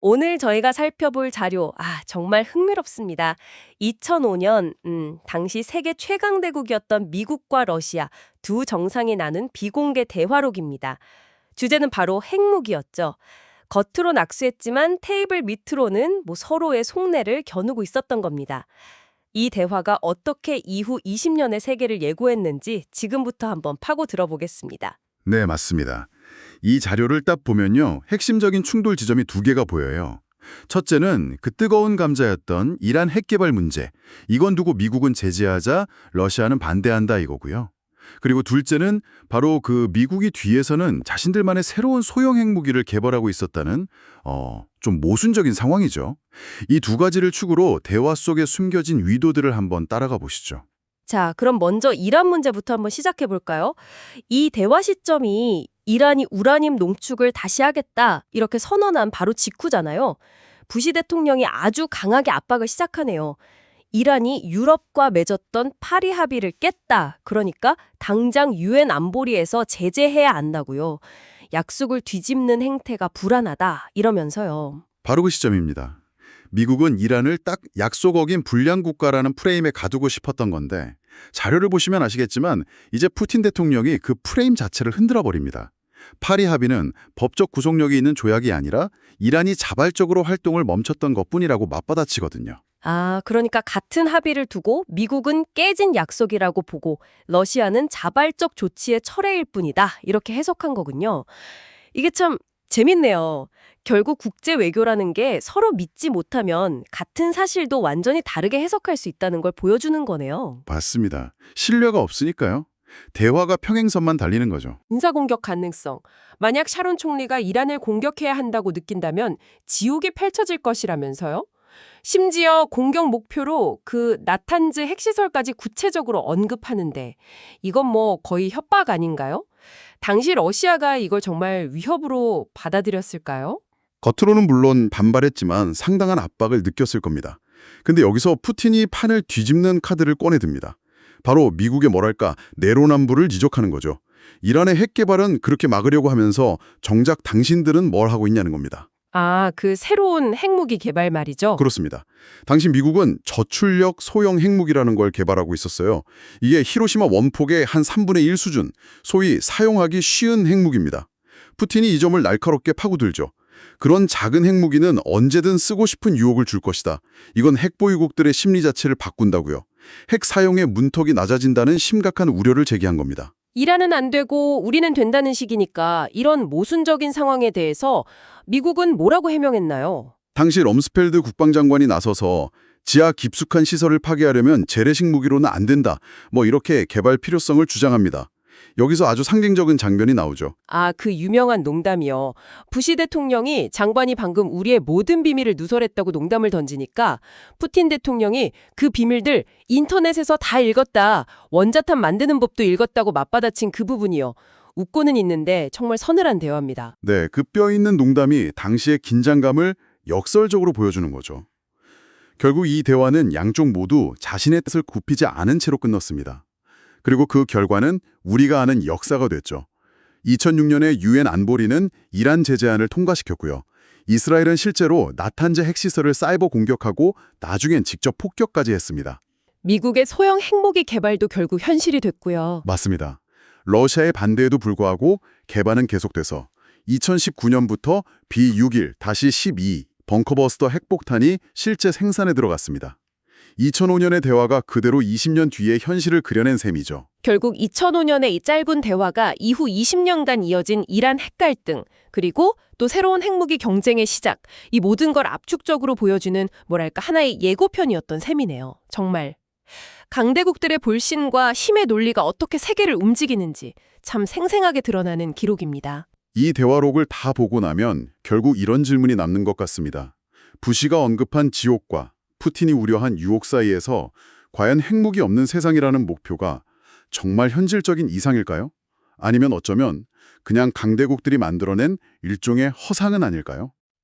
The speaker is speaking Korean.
오늘 저희가 살펴볼 자료, 정말 흥미롭습니다. 2005년, 당시 세계 최강대국이었던 미국과 러시아 두 정상이 나눈 비공개 대화록입니다. 주제는 바로 핵무기였죠. 겉으로 낙수했지만 테이블 밑으로는 서로의 속내를 겨누고 있었던 겁니다. 이 대화가 어떻게 이후 20년의 세계를 예고했는지 지금부터 한번 파고 들어보겠습니다. 네, 맞습니다. 이 자료를 딱 보면요. 핵심적인 충돌 지점이 두 개가 보여요. 첫째는 그 뜨거운 감자였던 이란 핵 개발 문제. 이건 두고 미국은 제재하자 러시아는 반대한다 이거고요. 그리고 둘째는 바로 그 미국이 뒤에서는 자신들만의 새로운 소형 핵무기를 개발하고 있었다는 좀 모순적인 상황이죠. 이 두 가지를 축으로 대화 속에 숨겨진 위도들을 한번 따라가 보시죠. 자, 그럼 먼저 이란 문제부터 한번 시작해 볼까요? 이 대화 시점이 이란이 우라늄 농축을 다시 하겠다 이렇게 선언한 바로 직후잖아요. 부시 대통령이 아주 강하게 압박을 시작하네요. 이란이 유럽과 맺었던 파리 합의를 깼다. 그러니까 당장 유엔 안보리에서 제재해야 한다고요. 약속을 뒤집는 행태가 불안하다 이러면서요. 바로 그 시점입니다. 미국은 이란을 딱 약속 어긴 불량 국가라는 프레임에 가두고 싶었던 건데 자료를 보시면 아시겠지만 이제 푸틴 대통령이 그 프레임 자체를 흔들어 버립니다. 파리 합의는 법적 구속력이 있는 조약이 아니라 이란이 자발적으로 활동을 멈췄던 것뿐이라고 맞받아치거든요. 그러니까 같은 합의를 두고 미국은 깨진 약속이라고 보고 러시아는 자발적 조치의 철회일 뿐이다. 이렇게 해석한 거군요. 이게 참 재밌네요. 결국 국제 외교라는 게 서로 믿지 못하면 같은 사실도 완전히 다르게 해석할 수 있다는 걸 보여주는 거네요. 맞습니다. 신뢰가 없으니까요. 대화가 평행선만 달리는 거죠. 인사공격 가능성. 만약 샤론 총리가 이란을 공격해야 한다고 느낀다면 지옥이 펼쳐질 것이라면서요? 심지어 공격 목표로 그 나탄즈 핵시설까지 구체적으로 언급하는데 이건 거의 협박 아닌가요? 당시 러시아가 이걸 정말 위협으로 받아들였을까요? 겉으로는 물론 반발했지만 상당한 압박을 느꼈을 겁니다. 근데 여기서 푸틴이 판을 뒤집는 카드를 꺼내듭니다. 바로 미국의 내로남불을 지적하는 거죠. 이란의 핵 개발은 그렇게 막으려고 하면서 정작 당신들은 뭘 하고 있냐는 겁니다. 그 새로운 핵무기 개발 말이죠. 그렇습니다. 당시 미국은 저출력 소형 핵무기라는 걸 개발하고 있었어요. 이게 히로시마 원폭의 한 3분의 1 수준, 소위 사용하기 쉬운 핵무기입니다. 푸틴이 이 점을 날카롭게 파고들죠. 그런 작은 핵무기는 언제든 쓰고 싶은 유혹을 줄 것이다. 이건 핵보유국들의 심리 자체를 바꾼다고요. 핵 사용의 문턱이 낮아진다는 심각한 우려를 제기한 겁니다. 이란은 안 되고 우리는 된다는 식이니까 이런 모순적인 상황에 대해서 미국은 뭐라고 해명했나요? 당시 럼스펠드 국방장관이 나서서 지하 깊숙한 시설을 파괴하려면 재래식 무기로는 안 된다. 이렇게 개발 필요성을 주장합니다. 여기서 아주 상징적인 장면이 나오죠. 그 유명한 농담이요. 부시 대통령이 장관이 방금 우리의 모든 비밀을 누설했다고 농담을 던지니까 푸틴 대통령이 그 비밀들 인터넷에서 다 읽었다. 원자탄 만드는 법도 읽었다고 맞받아친 그 부분이요. 웃고는 있는데 정말 서늘한 대화입니다. 네, 그 뼈 있는 농담이 당시의 긴장감을 역설적으로 보여주는 거죠. 결국 이 대화는 양쪽 모두 자신의 뜻을 굽히지 않은 채로 끝났습니다. 그리고 그 결과는 우리가 아는 역사가 됐죠. 2006년에 유엔 안보리는 이란 제재안을 통과시켰고요. 이스라엘은 실제로 나탄즈 핵시설을 사이버 공격하고 나중엔 직접 폭격까지 했습니다. 미국의 소형 핵무기 개발도 결국 현실이 됐고요. 맞습니다. 러시아의 반대에도 불구하고 개발은 계속돼서 2019년부터 B61-12 벙커버스터 핵폭탄이 실제 생산에 들어갔습니다. 2005년의 대화가 그대로 20년 뒤의 현실을 그려낸 셈이죠. 결국 2005년의 이 짧은 대화가 이후 20년간 이어진 이란 핵 갈등, 그리고 또 새로운 핵무기 경쟁의 시작, 이 모든 걸 압축적으로 보여주는 하나의 예고편이었던 셈이네요. 정말. 강대국들의 볼신과 힘의 논리가 어떻게 세계를 움직이는지 참 생생하게 드러나는 기록입니다. 이 대화록을 다 보고 나면 결국 이런 질문이 남는 것 같습니다. 부시가 언급한 지옥과 푸틴이 우려한 유혹 사이에서 과연 핵무기 없는 세상이라는 목표가 정말 현실적인 이상일까요? 아니면 어쩌면 그냥 강대국들이 만들어낸 일종의 허상은 아닐까요?